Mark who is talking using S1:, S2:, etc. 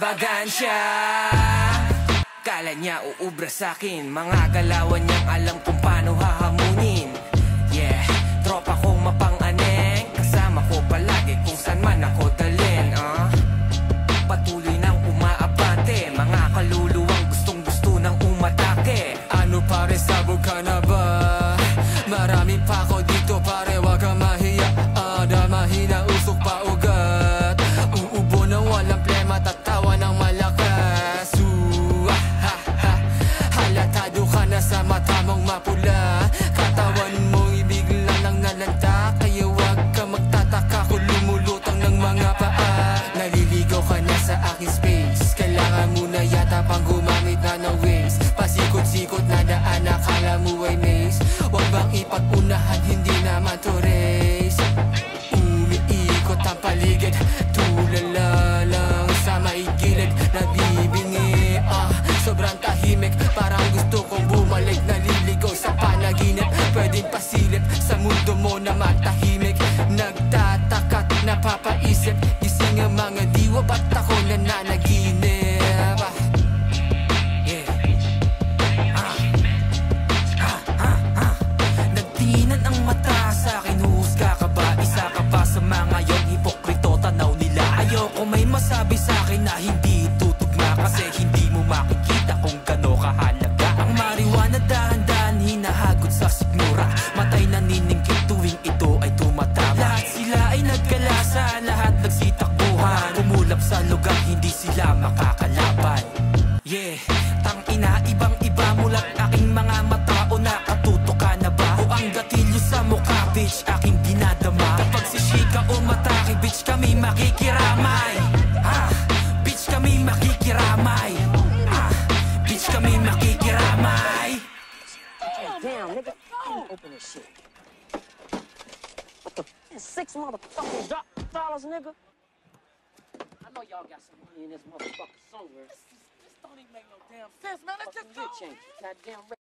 S1: ekstravagansya. Kala niya uubra sa'kin, mga galawan niyang alam kung paano hahamunin. Yeah, tropa kong mapang-aneng, kasama ko palagi kung saan man ako dalhin. Patuloy nang umaabante, mga kaluluwang gustong-gusto nang umatake. Ano pare, sabog ka na ba? Marami pa ako dito pare, wag kang mahiya. Dahil mahina, usok pa ugat. Uubo ng walang plema, tatawa ng malakas. Halatado ka na sa mata mong mapula. Katawan mo ibig lang nalanta. Kaya wag ka magtataka kung lumulutang ng mga paa. Naliligaw ka na sa aking space, kailangan mo na yata pang gumamit na ng ways. Pasikot-sikot na daan, akala mo ay maze. Wag bang ipag-unahan, hindi naman to race. Umiikot ang paligid, tulala lang sa may gilid. Nabibingi, sobrang tahimik, parang gusto kong bumalik. Naliligaw sa panaginip, pwedeng pasilip sa mundo mo na matahimik. Nagtataka, napapaisip, gising ang mga diwa, ba't ako nananaginip? Nagtingin ang mata sa'kin, huhusga ka ba? Isa ka ba sa mga yon hipokrito? Tanaw nila, ayoko may masabi sa'kin na hindi tutugma. Kasi hindi mo makikita kung gano kahalaga ang marijuana. Dahan-dahan hinahagod sa sikmura, matay naniningkit tuwing ito ay tumatama. Lahat sila ay nagkalasa, lahat nagsitakbuhan. Kumulap sa lugar, hindi sila makakalaban. Yeah, tangina, ibang-iba mulat aking mga mata. O nakatuto ka na ba? O ang gatilyo sa mukha, bitch, aking dinadama. Kapag si Shika umatake, bitch, kami makikiramay. Bitch, kami makikiramay. Bitch, kami makikiramay.
S2: Damn, nigga, open this shit. What the $6 motherfucking dollars, nigga? I know y'all got some money in this motherfucker somewhere.
S3: This don't even make no damn sense, man. Let's just go, man.
S2: Goddamn.